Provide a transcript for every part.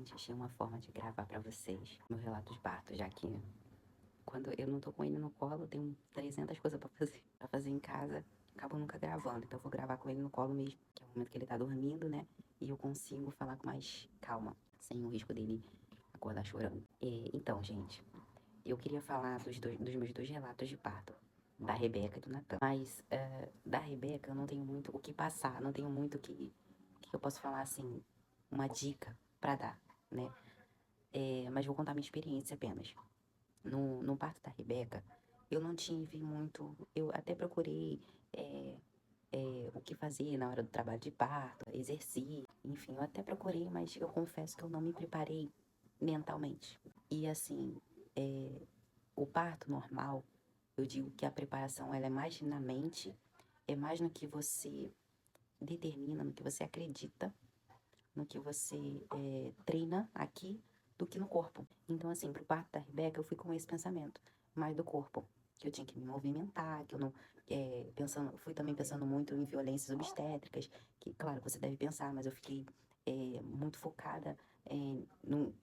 Gente, achei uma forma de gravar pra vocês meu relato de parto, já que quando eu não tô com ele no colo, eu tenho 300 coisas pra fazer em casa, acabo nunca gravando. Então eu vou gravar com ele no colo mesmo, que é o momento que ele tá dormindo, né? E eu consigo falar com mais calma, sem o risco dele acordar chorando. Então, gente, eu queria falar dos meus dois relatos de parto, da Rebeca e do Natan. Mas da Rebeca eu não tenho muito o que passar, não tenho muito o que eu posso falar assim, uma dica pra dar, né? Mas vou contar minha experiência apenas. No parto da Rebeca, eu não tive muito. Eu até procurei o que fazer na hora do trabalho de parto, exercício, enfim, eu até procurei, mas eu confesso que eu não me preparei mentalmente. E assim, o parto normal, eu digo que a preparação ela é mais na mente, é mais no que você determina, no que você acredita, no que você treina aqui do que no corpo. Então, assim, pro parto da Rebeca, eu fui com esse pensamento, mais do corpo. Que eu tinha que me movimentar, que eu não. Fui também pensando muito em violências obstétricas, que, claro, você deve pensar, mas eu fiquei muito focada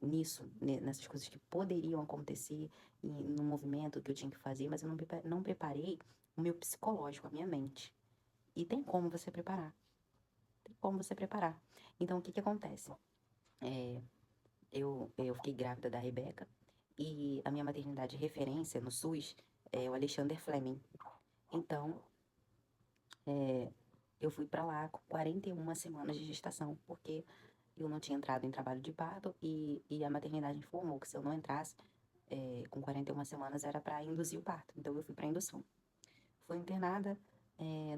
nisso, nessas coisas que poderiam acontecer, e no movimento que eu tinha que fazer, mas eu não preparei o meu psicológico, a minha mente. E tem como você preparar. Tem como você preparar. Então, o que que acontece? É, eu fiquei grávida da Rebeca e a minha maternidade de referência no SUS é o Alexander Fleming. Então, eu fui pra lá com 41 semanas de gestação, porque eu não tinha entrado em trabalho de parto e a maternidade informou que se eu não entrasse com 41 semanas era para induzir o parto. Então, eu fui para indução. Fui internada,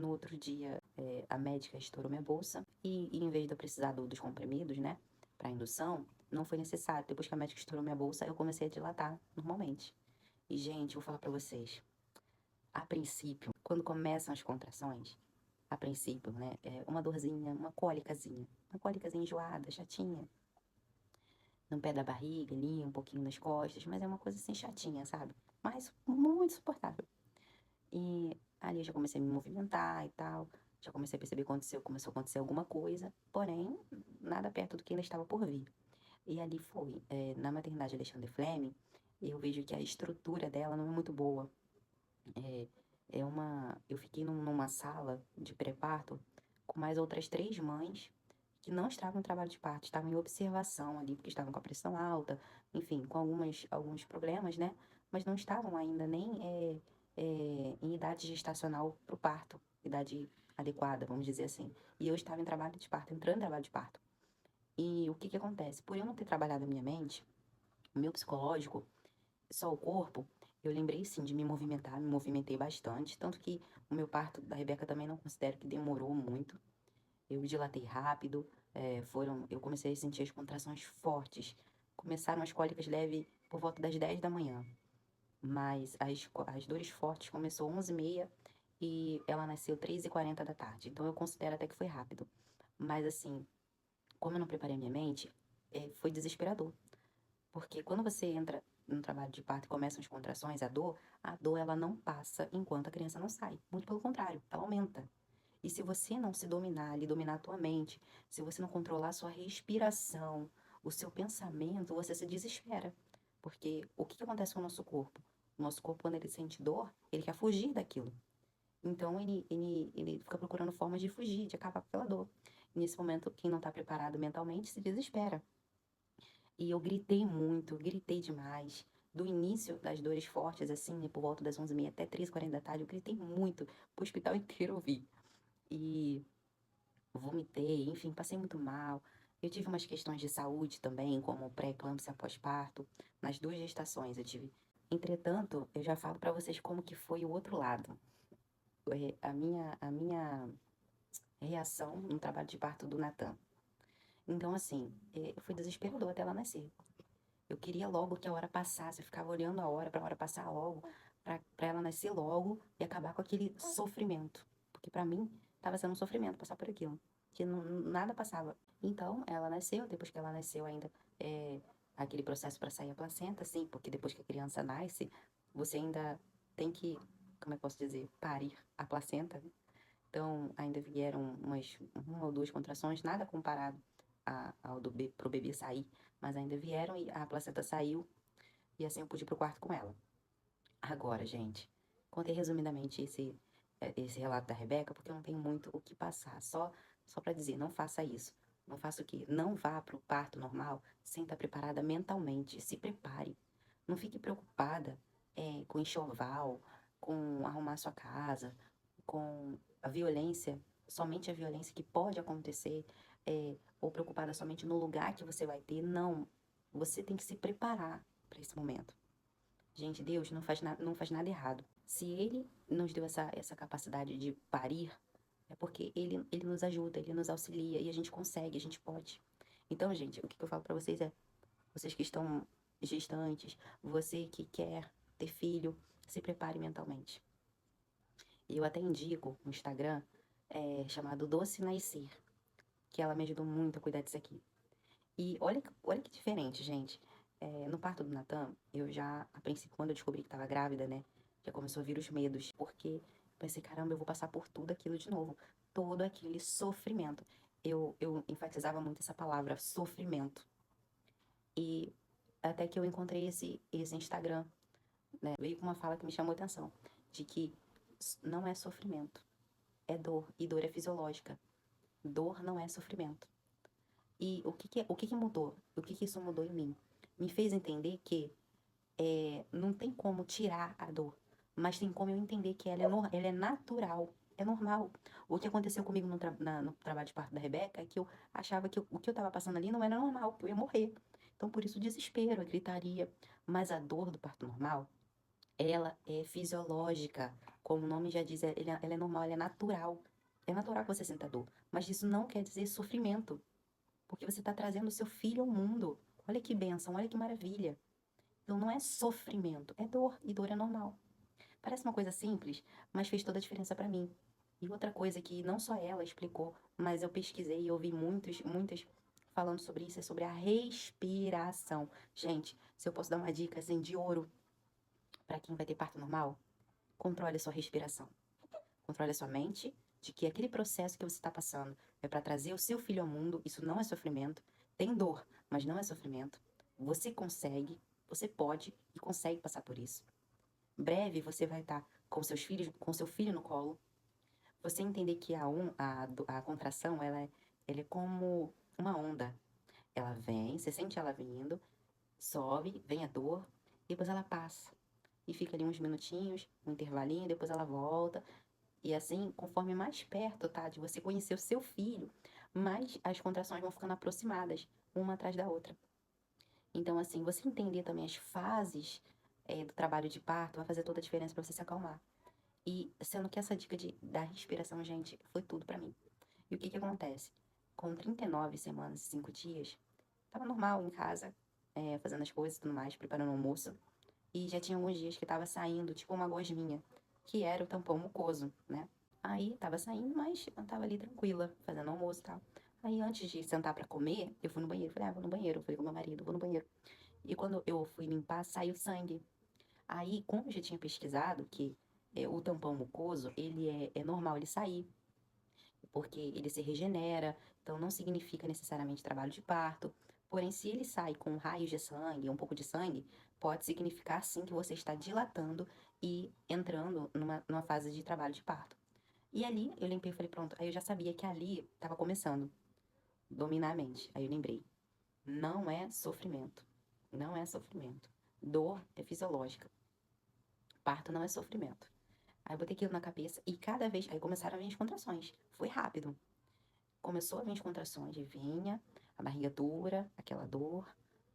no outro dia a médica estourou minha bolsa e em vez de eu precisar dos comprimidos, né, para indução, não foi necessário. Depois que a médica estourou minha bolsa, eu comecei a dilatar normalmente. E, gente, vou falar para vocês, a princípio, quando começam as contrações, a princípio, né, uma dorzinha, uma cólicazinha enjoada, chatinha, no pé da barriga ali, um pouquinho nas costas, mas é uma coisa assim chatinha, sabe? Mas muito suportável. E ali eu já comecei a me movimentar e tal. Já comecei a perceber que começou a acontecer alguma coisa. Porém, nada perto do que ainda estava por vir. E ali foi. Na maternidade Alexandre Fleming, eu vejo que a estrutura dela não é muito boa. É, eu fiquei numa sala de pré-parto com mais outras 3 mães que não estavam em trabalho de parto, estavam em observação ali, porque estavam com a pressão alta, enfim, com alguns problemas, né? Mas não estavam ainda nem em idade gestacional para o parto, idade adequada, vamos dizer assim. E eu estava em trabalho de parto, entrando em trabalho de parto. E o que que acontece? Por eu não ter trabalhado a minha mente, o meu psicológico, só o corpo, eu lembrei sim de me movimentar, me movimentei bastante, tanto que o meu parto da Rebeca também não considero que demorou muito. Eu dilatei rápido, eu comecei a sentir as contrações fortes. Começaram as cólicas leves por volta das 10 da manhã, mas as dores fortes começou 11h30 e ela nasceu 3h40 da tarde. Então eu considero até que foi rápido. Mas assim, como eu não preparei minha mente, foi desesperador. Porque quando você entra no trabalho de parto e começam as contrações, a dor ela não passa enquanto a criança não sai. Muito pelo contrário, ela aumenta. E se você não se dominar ali, dominar a tua mente, se você não controlar a sua respiração, o seu pensamento, você se desespera. Porque o que que acontece com o nosso corpo? O nosso corpo, quando ele sente dor, ele quer fugir daquilo. Então, ele fica procurando formas de fugir, de acabar com aquela dor. E nesse momento, quem não está preparado mentalmente se desespera. E eu gritei muito, gritei demais. Do início das dores fortes, assim, né, por volta das 11h30 até 3h40 da tarde, eu gritei muito. O hospital inteiro ouvi. E vomitei, enfim, passei muito mal. Eu tive umas questões de saúde também, como pré-eclâmpsia pós-parto. Nas 2 gestações eu tive. Entretanto, eu já falo pra vocês como que foi o outro lado. A minha reação no trabalho de parto do Natan. Então, assim, foi desesperador até ela nascer. Eu queria logo que a hora passasse, eu ficava olhando a hora, pra hora passar logo, pra ela nascer logo e acabar com aquele sofrimento. Porque pra mim, tava sendo um sofrimento passar por aquilo, que nada passava. Então, ela nasceu, depois que ela nasceu ainda, é, aquele processo pra sair a placenta, sim, porque depois que a criança nasce, você ainda tem que, como eu posso dizer, parir a placenta, né? Então, ainda vieram uma ou duas contrações, nada comparado pro bebê sair, mas ainda vieram e a placenta saiu, e assim eu pude ir pro quarto com ela. Agora, gente, contei resumidamente esse relato da Rebeca, porque eu não tenho muito o que passar. Só para dizer, não faça isso. Não faça o quê? Não vá para o parto normal sem estar preparada mentalmente. Se prepare. Não fique preocupada com enxoval, com arrumar sua casa, com a violência, somente a violência que pode acontecer, ou preocupada somente no lugar que você vai ter. Não. Você tem que se preparar para esse momento. Gente, Deus não faz nada errado. Se Ele nos deu essa capacidade de parir, é porque ele nos ajuda, Ele nos auxilia e a gente consegue, a gente pode. Então, gente, o que eu falo pra vocês é, vocês que estão gestantes, você que quer ter filho, se prepare mentalmente. E eu até indico um Instagram chamado Doce Nascer, que ela me ajudou muito a cuidar disso aqui. E olha que diferente, gente. No parto do Natan, eu já, a princípio, quando eu descobri que estava grávida, né? Já começou a vir os medos. Porque pensei, caramba, eu vou passar por tudo aquilo de novo. Todo aquele sofrimento. Eu enfatizava muito essa palavra, sofrimento. E até que eu encontrei esse Instagram, né? Veio com uma fala que me chamou a atenção. De que não é sofrimento, é dor. E dor é fisiológica. Dor não é sofrimento. E o que que mudou? O que que isso mudou em mim? Me fez entender que não tem como tirar a dor, mas tem como eu entender que ela é natural, é normal. O que aconteceu comigo no trabalho de parto da Rebeca é que eu achava que o que eu estava passando ali não era normal, que eu ia morrer. Então, por isso, o desespero, a gritaria. Mas a dor do parto normal, ela é fisiológica. Como o nome já diz, ela é normal, ela é natural. É natural que você sinta dor, mas isso não quer dizer sofrimento. Porque você está trazendo o seu filho ao mundo. Olha que bênção, olha que maravilha. Então não é sofrimento, é dor, e dor é normal. Parece uma coisa simples, mas fez toda a diferença para mim. E outra coisa que não só ela explicou, mas eu pesquisei e ouvi muitas falando sobre isso, é sobre a respiração. Gente, se eu posso dar uma dica assim de ouro para quem vai ter parto normal, controle a sua respiração. Controle a sua mente de que aquele processo que você está passando é para trazer o seu filho ao mundo. Isso não é sofrimento. Tem dor, mas não é sofrimento. Você consegue, você pode e consegue passar por isso. Breve você vai estar com seu filho no colo. Você entender que a contração ela é como uma onda. Ela vem, você sente ela vindo, sobe, vem a dor, depois ela passa. E fica ali uns minutinhos, um intervalinho, depois ela volta. E assim, conforme mais perto, tá, de você conhecer o seu filho, mais as contrações vão ficando aproximadas, uma atrás da outra. Então, assim, você entender também as fases do trabalho de parto vai fazer toda a diferença para você se acalmar. E sendo que essa dica da respiração, gente, foi tudo para mim. E o que que acontece? Com 39 semanas e 5 dias, tava normal em casa, fazendo as coisas e tudo mais, preparando o almoço. E já tinha alguns dias que tava saindo, tipo, uma gosminha, que era o tampão mucoso, né? Aí tava saindo, mas eu tava ali tranquila, fazendo almoço e tal. Aí antes de sentar pra comer, eu fui no banheiro. Falei, vou no banheiro. Falei com meu marido, vou no banheiro. E quando eu fui limpar, saiu sangue. Aí, como eu já tinha pesquisado que o tampão mucoso, ele é normal ele sair, porque ele se regenera, então não significa necessariamente trabalho de parto. Porém, se ele sai com raios de sangue, um pouco de sangue, pode significar sim que você está dilatando e entrando numa fase de trabalho de parto. E ali eu limpei e falei, pronto. Aí eu já sabia que ali estava começando a dominar a mente. Aí eu lembrei, não é sofrimento. Não é sofrimento. Dor é fisiológica. Parto não é sofrimento. Aí eu botei aquilo na cabeça e cada vez. Aí começaram a vir as contrações. Foi rápido. Começou a vir as contrações e vinha, a barriga dura, aquela dor.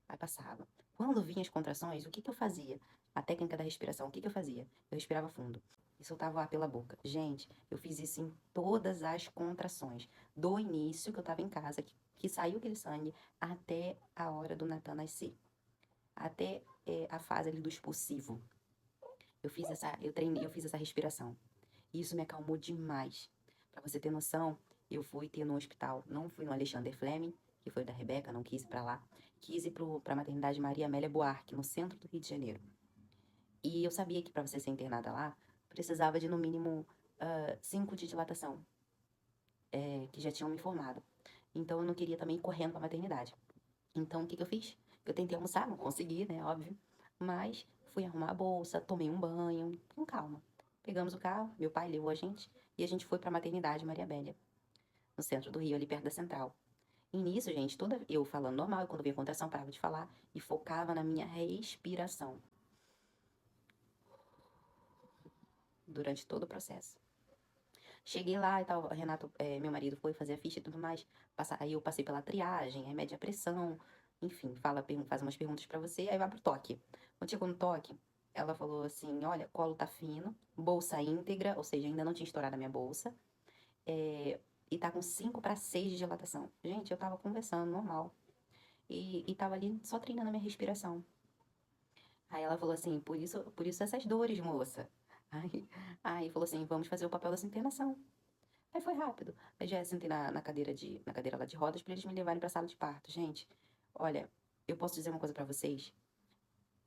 Aí passava. Quando vinha as contrações, o que que eu fazia? A técnica da respiração, o que que eu fazia? Eu respirava fundo e soltava o ar pela boca. Gente, eu fiz isso em todas as contrações. Do início que eu tava em casa, que saiu aquele sangue, até a hora do Natan nascer. Até a fase ali do expulsivo. Eu fiz essa respiração. E isso me acalmou demais. Pra você ter noção, eu fui ter no hospital, não fui no Alexander Fleming, que foi da Rebeca, não quis ir pra lá. Quis ir pra maternidade Maria Amélia Buarque, no centro do Rio de Janeiro. E eu sabia que pra você ser internada lá, precisava de no mínimo 5 de dilatação, que já tinham me informado. Então eu não queria também ir correndo pra maternidade. Então o que que eu fiz? Eu tentei almoçar, não consegui, né? Óbvio. Mas fui arrumar a bolsa, tomei um banho, com calma. Pegamos o carro, meu pai levou a gente e a gente foi pra maternidade Maria Bélia, no centro do Rio, ali perto da Central. E nisso, gente, toda eu falando normal, e quando vinha contração, parava de falar e focava na minha respiração durante todo o processo. Cheguei lá e tal, Renato, meu marido, foi fazer a ficha e tudo mais. Aí eu passei pela triagem, aí mede a pressão, enfim, faz umas perguntas pra você, aí vai pro toque. Quando chegou no toque, ela falou assim: olha, colo tá fino, bolsa íntegra, ou seja, ainda não tinha estourado a minha bolsa, e tá com 5 para 6 de dilatação. Gente, eu tava conversando normal. E tava ali só treinando a minha respiração. Aí ela falou assim, por isso essas dores, moça. Aí, aí falou assim, vamos fazer o papel dessa internação. Aí foi rápido. Aí já sentei na cadeira lá de rodas pra eles me levarem pra sala de parto. Gente, olha, eu posso dizer uma coisa pra vocês.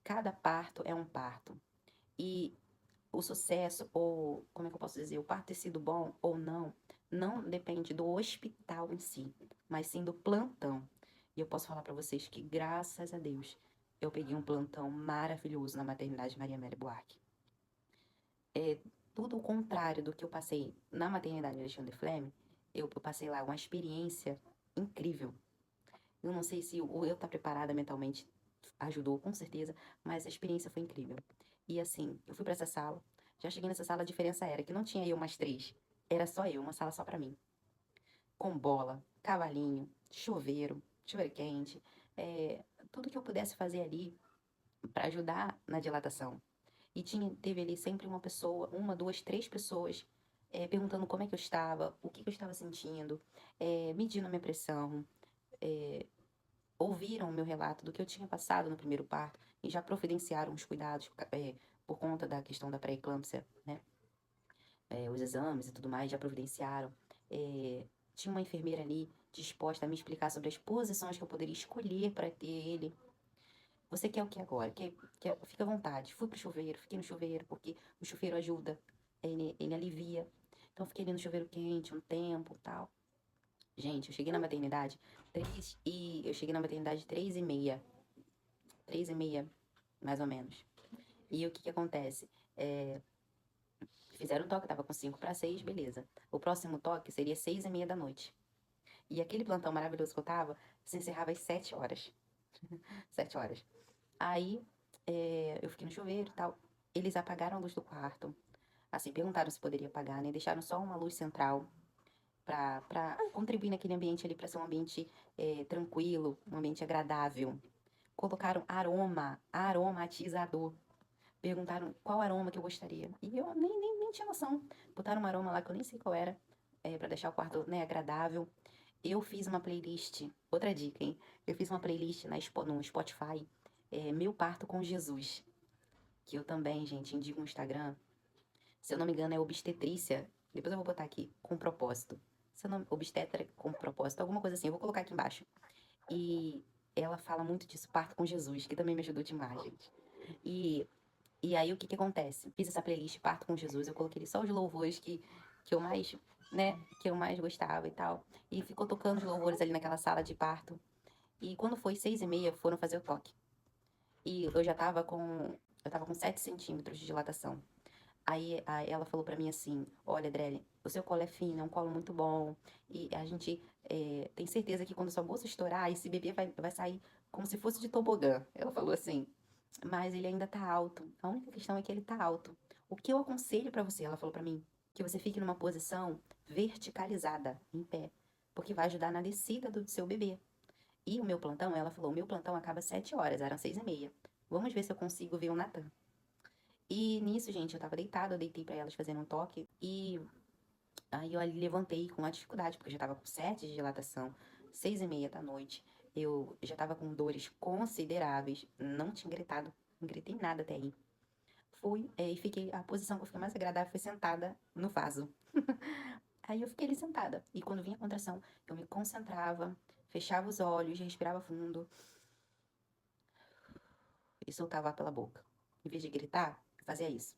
Cada parto é um parto. E o sucesso, ou como é que eu posso dizer, o parto ter sido bom ou não, não depende do hospital em si, mas sim do plantão. E eu posso falar pra vocês que, graças a Deus, eu peguei um plantão maravilhoso na maternidade Maria Amélia Buarque. É tudo o contrário do que eu passei na maternidade Alexandre Fleming. Eu passei lá uma experiência incrível. Eu não sei se o eu estar preparada mentalmente ajudou, com certeza, mas a experiência foi incrível. E assim, eu fui pra essa sala, já cheguei nessa sala, a diferença era que não tinha eu mais três, era só eu, uma sala só pra mim. Com bola, cavalinho, chuveiro quente, tudo que eu pudesse fazer ali pra ajudar na dilatação. E teve ali sempre uma pessoa, uma, duas, três pessoas, perguntando como é que eu estava, o que que eu estava sentindo, medindo a minha pressão, é, ouviram o meu relato do que eu tinha passado no primeiro parto e já providenciaram os cuidados por conta da questão da pré-eclâmpsia, né? Os exames e tudo mais já providenciaram. Tinha uma enfermeira ali disposta a me explicar sobre as posições que eu poderia escolher para ter ele. Você quer o que agora? Fica à vontade. Fui pro chuveiro, fiquei no chuveiro, porque o chuveiro ajuda, ele alivia. Então, fiquei ali no chuveiro quente um tempo tal. Gente, eu cheguei na maternidade 3h30. 3h30, mais ou menos. E o que que acontece? Fizeram o toque, tava com 5 para 6, beleza. O próximo toque seria 6h30 da noite. E aquele plantão maravilhoso que eu tava, se encerrava às 7 horas. 7 horas. Aí, eu fiquei no chuveiro e tal. Eles apagaram a luz do quarto. Assim, perguntaram se poderia apagar, né? Deixaram só uma luz central pra contribuir naquele ambiente ali, pra ser um ambiente tranquilo, um ambiente agradável. Colocaram aromatizador. Perguntaram qual aroma que eu gostaria. E eu nem tinha noção. Botaram um aroma lá que eu nem sei qual era, pra deixar o quarto, né, agradável. Eu fiz uma playlist, outra dica, hein? Eu fiz uma playlist no Spotify, Meu Parto com Jesus. Que eu também, gente, indico no Instagram. Se eu não me engano, é obstetrícia. Depois eu vou botar aqui, com propósito. Se eu não, obstetra com propósito, alguma coisa assim. Eu vou colocar aqui embaixo. E ela fala muito disso, parto com Jesus, que também me ajudou demais, gente. E e aí, o que que acontece? Fiz essa playlist Parto com Jesus, eu coloquei só os louvores que eu mais, né, que eu mais gostava e tal. E ficou tocando os louvores ali naquela sala de parto. E quando foi 6h30, foram fazer o toque. E eu tava com 7 centímetros de dilatação. Aí ela falou pra mim assim, olha, Adriele, o seu colo é fino, é um colo muito bom. E a gente tem certeza que quando sua bolsa estourar, esse bebê vai sair como se fosse de tobogã. Ela falou assim, mas ele ainda tá alto. A única questão é que ele tá alto. O que eu aconselho pra você, ela falou pra mim, que você fique numa posição verticalizada, em pé, porque vai ajudar na descida do seu bebê. E o meu plantão, ela falou, o meu plantão acaba às 7 horas, eram 6h30. Vamos ver se eu consigo ver o Natan. E nisso, gente, eu tava deitada, eu deitei pra elas fazendo um toque. E aí eu ali levantei com uma dificuldade, porque eu já tava com 7 de dilatação, 6h30 da noite. Eu já tava com dores consideráveis, não tinha gritado, não gritei nada até aí. Fui, e fiquei, a posição que eu fiquei mais agradável foi sentada no vaso. Aí eu fiquei ali sentada. E quando vinha a contração, eu me concentrava, fechava os olhos, respirava fundo e soltava pela boca. Em vez de gritar, eu fazia isso.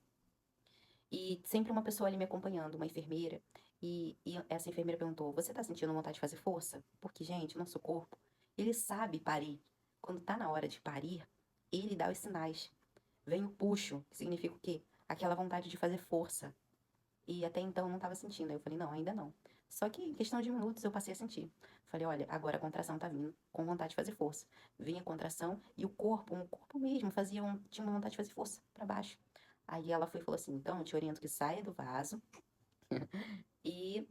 E sempre uma pessoa ali me acompanhando, uma enfermeira. E essa enfermeira perguntou: você tá sentindo vontade de fazer força? Porque, gente, o nosso corpo, ele sabe parir. Quando tá na hora de parir, ele dá os sinais. Vem o puxo, que significa o quê? Aquela vontade de fazer força. E até então eu não estava sentindo. Aí eu falei, não, ainda não. Só que em questão de minutos eu passei a sentir. Falei, olha, agora a contração tá vindo com vontade de fazer força. Vinha a contração e o corpo mesmo tinha uma vontade de fazer força para baixo. Aí ela foi e falou assim, então eu te oriento que saia do vaso e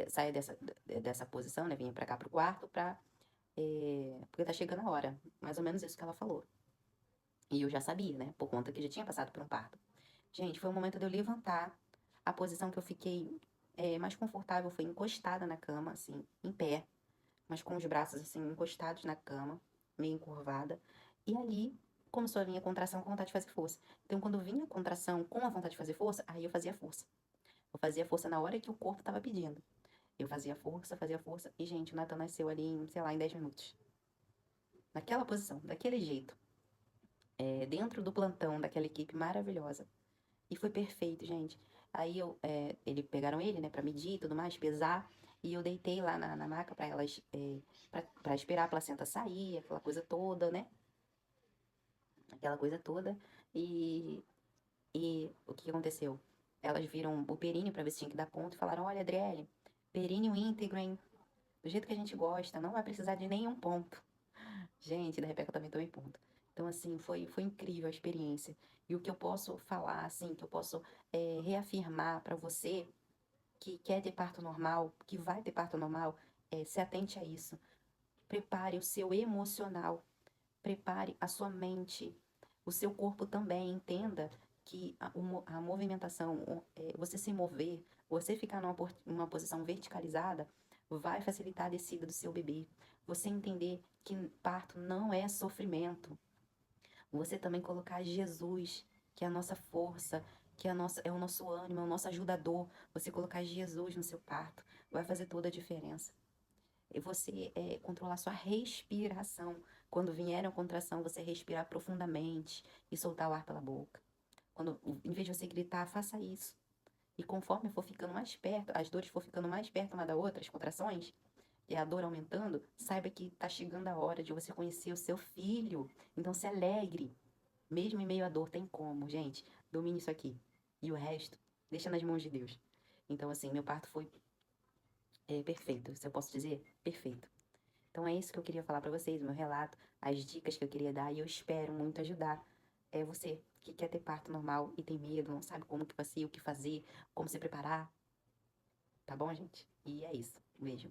saia dessa posição, né? Vinha pra cá pro quarto porque tá chegando a hora. Mais ou menos isso que ela falou. E eu já sabia, né? Por conta que já tinha passado por um parto. Gente, foi o momento de eu levantar. A posição que eu fiquei mais confortável foi encostada na cama, assim, em pé, mas com os braços, assim, encostados na cama, meio encurvada. E ali começou a vir a contração com vontade de fazer força. Então, quando vinha a contração com a vontade de fazer força, aí eu fazia força. Eu fazia força na hora que o corpo estava pedindo. Eu fazia força. E, gente, o Nathan nasceu ali em, sei lá, em 10 minutos. Naquela posição, daquele jeito. Dentro do plantão daquela equipe maravilhosa. E foi perfeito, gente. Aí pegaram ele, né, pra medir e tudo mais, pesar. E eu deitei lá na maca pra elas, pra esperar a placenta sair, aquela coisa toda, né? Aquela coisa toda. E, e o que aconteceu? Elas viram o períneo pra ver se tinha que dar ponto e falaram: olha, Adriele, períneo íntegro, hein? Do jeito que a gente gosta, não vai precisar de nenhum ponto. Gente, da Rebeca também tomei ponto. Então, assim, foi incrível a experiência. E o que eu posso falar, assim, que eu posso reafirmar pra você que quer ter parto normal, que vai ter parto normal, se atente a isso. Prepare o seu emocional, prepare a sua mente, o seu corpo também. Entenda que a movimentação, você se mover, você ficar numa posição verticalizada, vai facilitar a descida do seu bebê. Você entender que parto não é sofrimento. Você também colocar Jesus, que é a nossa força, é o nosso ânimo, é o nosso ajudador. Você colocar Jesus no seu parto vai fazer toda a diferença. E você controlar sua respiração. Quando vier a contração, você respirar profundamente e soltar o ar pela boca. Em vez de você gritar, faça isso. E conforme for ficando mais perto, as dores for ficando mais perto uma da outra, as contrações, e a dor aumentando, saiba que está chegando a hora de você conhecer o seu filho. Então se alegre. Mesmo em meio à dor, tem como, gente. Domine isso aqui. E o resto, deixa nas mãos de Deus. Então, assim, meu parto foi perfeito. Se eu posso dizer, perfeito. Então é isso que eu queria falar pra vocês, o meu relato, as dicas que eu queria dar. E eu espero muito ajudar você que quer ter parto normal e tem medo, não sabe como que vai ser, o que fazer, como se preparar. Tá bom, gente? E é isso. Um beijo.